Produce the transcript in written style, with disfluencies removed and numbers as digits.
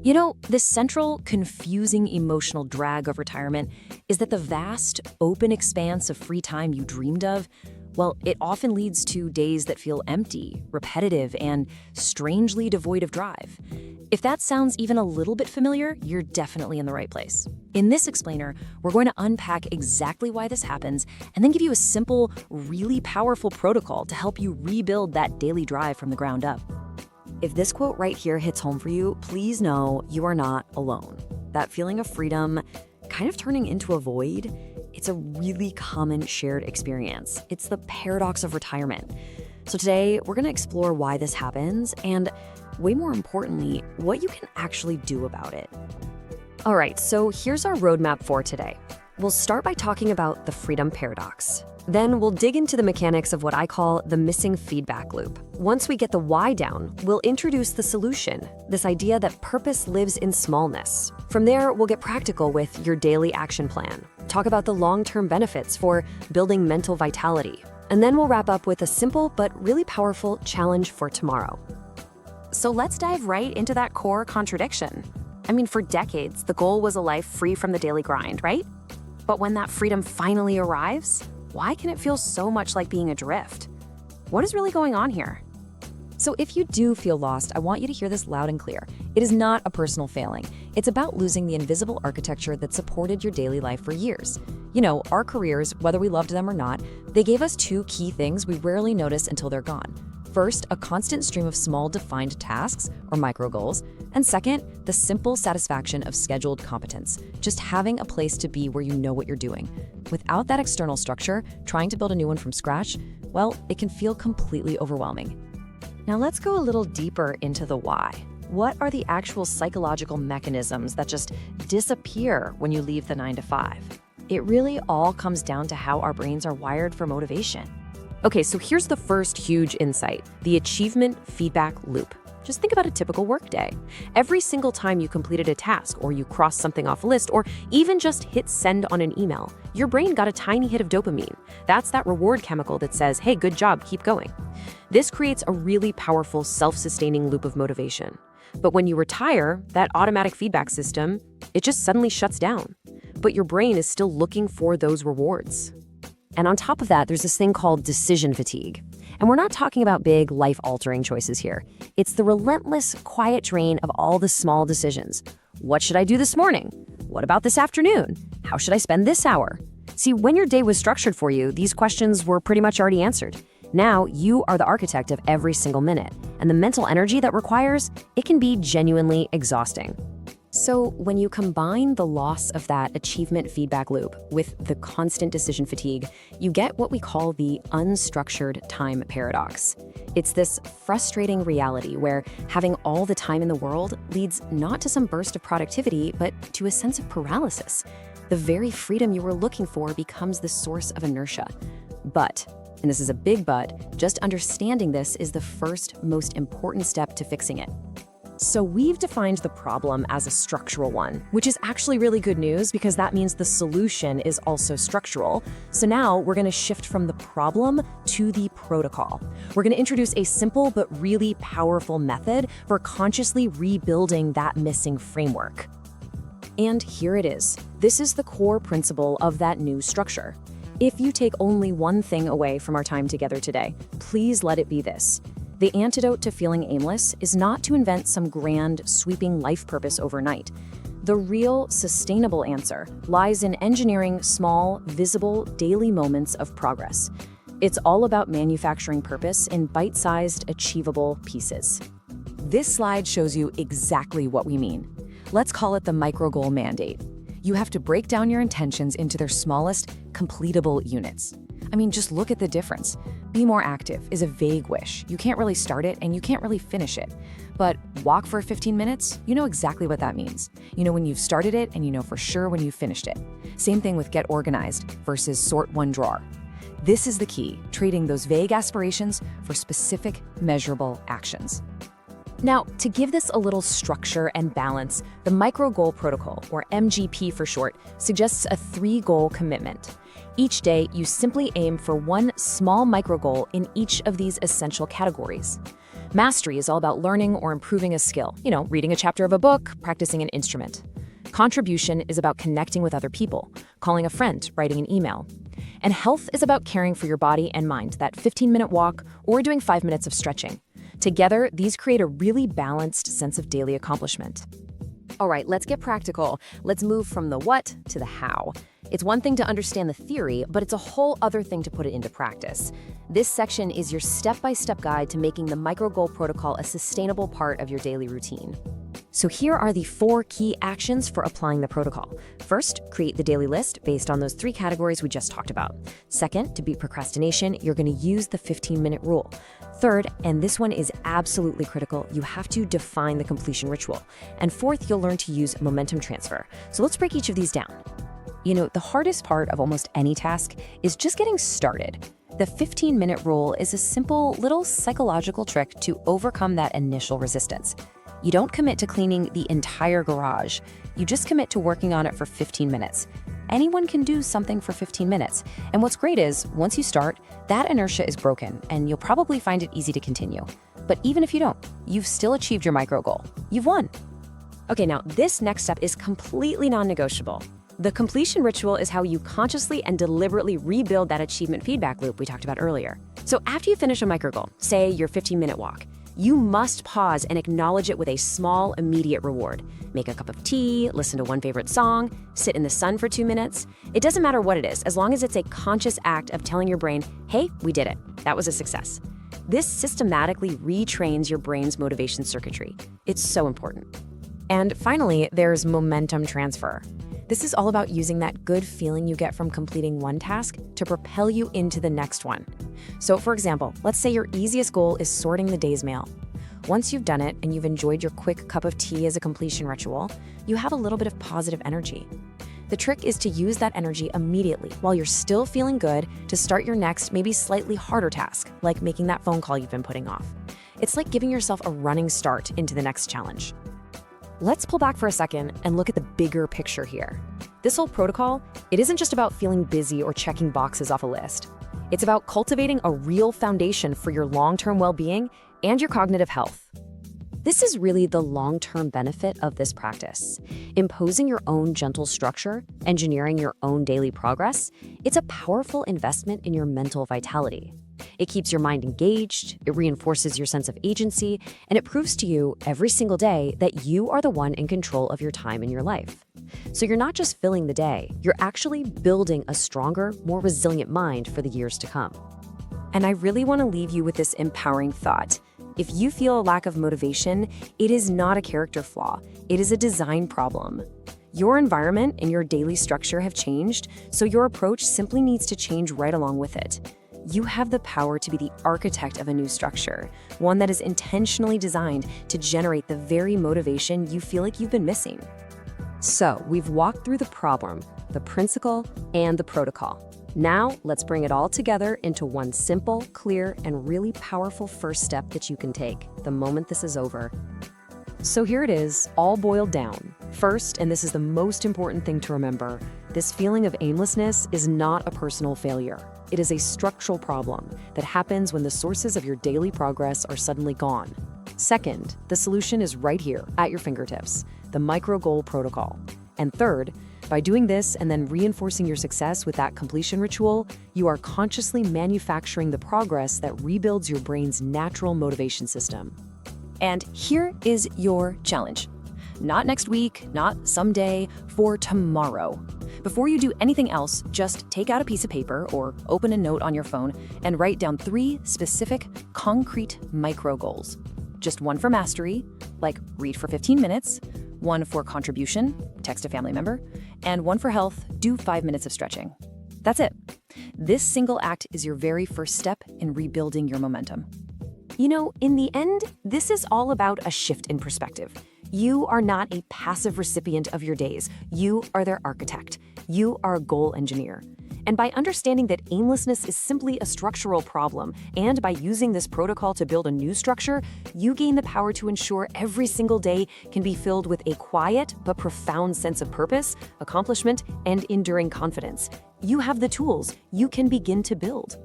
You know, this central, confusing emotional drag of retirement is that the vast, open expanse of free time you dreamed of, well, it often leads to days that feel empty, repetitive, and strangely devoid of drive. If that sounds even a little bit familiar, you're definitely in the right place. In this explainer, we're going to unpack exactly why this happens and then give you a simple, really powerful protocol to help you rebuild that daily drive from the ground up. If this quote right here hits home for you, please know you are not alone. That feeling of freedom kind of turning into a void, it's a really common shared experience. It's the paradox of retirement. So today, we're going to explore why this happens and, way more importantly, what you can actually do about it. All right, so here's our roadmap for today. We'll start by talking about the freedom paradox. Then we'll dig into the mechanics of what I call the missing feedback loop. Once we get the why down, we'll introduce the solution, this idea that purpose lives in smallness. From there, we'll get practical with your daily action plan, talk about the long-term benefits for building mental vitality, and then we'll wrap up with a simple but really powerful challenge for tomorrow. So let's dive right into that core contradiction. I mean, for decades, the goal was a life free from the daily grind, right? But when that freedom finally arrives, why can it feel so much like being adrift? What is really going on here? So if you do feel lost, I want you to hear this loud and clear. It is not a personal failing. It's about losing the invisible architecture that supported your daily life for years. You know, our careers, whether we loved them or not, they gave us two key things we rarely notice until they're gone. First, a constant stream of small defined tasks, or micro-goals, and second, the simple satisfaction of scheduled competence, just having a place to be where you know what you're doing. Without that external structure, trying to build a new one from scratch, well, it can feel completely overwhelming. Now let's go a little deeper into the why. What are the actual psychological mechanisms that just disappear when you leave the 9 to 5? It really all comes down to how our brains are wired for motivation. Okay, so here's the first huge insight, the achievement feedback loop. Just think about a typical workday. Every single time you completed a task, or you crossed something off a list, or even just hit send on an email, your brain got a tiny hit of dopamine. That's that reward chemical that says, hey, good job, keep going. This creates a really powerful self-sustaining loop of motivation. But when you retire, that automatic feedback system, it just suddenly shuts down. But your brain is still looking for those rewards. And on top of that, there's this thing called decision fatigue. And we're not talking about big, life-altering choices here. It's the relentless, quiet drain of all the small decisions. What should I do this morning? What about this afternoon? How should I spend this hour? See, when your day was structured for you, these questions were pretty much already answered. Now, you are the architect of every single minute. And the mental energy that requires, it can be genuinely exhausting. So when you combine the loss of that achievement feedback loop with the constant decision fatigue, you get what we call the unstructured time paradox. It's this frustrating reality where having all the time in the world leads not to some burst of productivity, but to a sense of paralysis. The very freedom you were looking for becomes the source of inertia. But, and this is a big but, just understanding this is the first, most important step to fixing it. So we've defined the problem as a structural one, which is actually really good news because that means the solution is also structural. So now we're going to shift from the problem to the protocol. We're going to introduce a simple but really powerful method for consciously rebuilding that missing framework. And here it is. This is the core principle of that new structure. If you take only one thing away from our time together today, please let it be this. The antidote to feeling aimless is not to invent some grand, sweeping life purpose overnight. The real, sustainable answer lies in engineering small, visible, daily moments of progress. It's all about manufacturing purpose in bite-sized, achievable pieces. This slide shows you exactly what we mean. Let's call it the micro-goal mandate. You have to break down your intentions into their smallest, completable units. I mean, just look at the difference. Be more active is a vague wish. You can't really start it and you can't really finish it. But walk for 15 minutes, you know exactly what that means. You know when you've started it and you know for sure when you've finished it. Same thing with get organized versus sort one drawer. This is the key, trading those vague aspirations for specific, measurable actions. Now, to give this a little structure and balance, the Micro-Goal Protocol, or MGP for short, suggests a 3-goal commitment. Each day, you simply aim for one small micro-goal in each of these essential categories. Mastery is all about learning or improving a skill, reading a chapter of a book, practicing an instrument. Contribution is about connecting with other people, calling a friend, writing an email. And health is about caring for your body and mind, that 15-minute walk or doing 5 minutes of stretching. Together, these create a really balanced sense of daily accomplishment. All right, let's get practical. Let's move from the what to the how. It's one thing to understand the theory, but it's a whole other thing to put it into practice. This section is your step-by-step guide to making the micro-goal protocol a sustainable part of your daily routine. So here are the 4 key actions for applying the protocol. First, create the daily list based on those 3 categories we just talked about. Second, to beat procrastination, you're going to use the 15-minute rule. Third, and this one is absolutely critical, you have to define the completion ritual. And fourth, you'll learn to use momentum transfer. So let's break each of these down. The hardest part of almost any task is just getting started. The 15-minute rule is a simple little psychological trick to overcome that initial resistance. You don't commit to cleaning the entire garage. You just commit to working on it for 15 minutes. Anyone can do something for 15 minutes. And what's great is, once you start, that inertia is broken, and you'll probably find it easy to continue. But even if you don't, you've still achieved your micro goal. You've won. Okay, now this next step is completely non-negotiable. The completion ritual is how you consciously and deliberately rebuild that achievement feedback loop we talked about earlier. So after you finish a micro goal, say your 15-minute walk, you must pause and acknowledge it with a small, immediate reward. Make a cup of tea, listen to one favorite song, sit in the sun for 2 minutes. It doesn't matter what it is, as long as it's a conscious act of telling your brain, hey, we did it. That was a success. This systematically retrains your brain's motivation circuitry. It's so important. And finally, there's momentum transfer. This is all about using that good feeling you get from completing one task to propel you into the next one. So for example, let's say your easiest goal is sorting the day's mail. Once you've done it and you've enjoyed your quick cup of tea as a completion ritual, you have a little bit of positive energy. The trick is to use that energy immediately while you're still feeling good to start your next, maybe slightly harder task, like making that phone call you've been putting off. It's like giving yourself a running start into the next challenge. Let's pull back for a second and look at the bigger picture here. This whole protocol, it isn't just about feeling busy or checking boxes off a list. It's about cultivating a real foundation for your long-term well-being and your cognitive health. This is really the long-term benefit of this practice. Imposing your own gentle structure, engineering your own daily progress, it's a powerful investment in your mental vitality. It keeps your mind engaged, it reinforces your sense of agency, and it proves to you every single day that you are the one in control of your time in your life. So you're not just filling the day, you're actually building a stronger, more resilient mind for the years to come. And I really want to leave you with this empowering thought. If you feel a lack of motivation, it is not a character flaw, it is a design problem. Your environment and your daily structure have changed, so your approach simply needs to change right along with it. You have the power to be the architect of a new structure, one that is intentionally designed to generate the very motivation you feel like you've been missing. So, we've walked through the problem, the principle, and the protocol. Now, let's bring it all together into one simple, clear, and really powerful first step that you can take the moment this is over. So here it is, all boiled down. First, and this is the most important thing to remember, this feeling of aimlessness is not a personal failure. It is a structural problem that happens when the sources of your daily progress are suddenly gone. Second, the solution is right here at your fingertips, the micro-goal protocol. And third, by doing this and then reinforcing your success with that completion ritual, you are consciously manufacturing the progress that rebuilds your brain's natural motivation system. And here is your challenge. Not next week, not someday, for tomorrow. Before you do anything else, just take out a piece of paper or open a note on your phone and write down 3 specific, concrete micro goals. Just one for mastery, like read for 15 minutes, one for contribution, text a family member, and one for health, do 5 minutes of stretching. That's it. This single act is your very first step in rebuilding your momentum. In the end, this is all about a shift in perspective. You are not a passive recipient of your days. You are their architect. You are a goal engineer. And by understanding that aimlessness is simply a structural problem, and by using this protocol to build a new structure, you gain the power to ensure every single day can be filled with a quiet but profound sense of purpose, accomplishment, and enduring confidence. You have the tools. You can begin to build.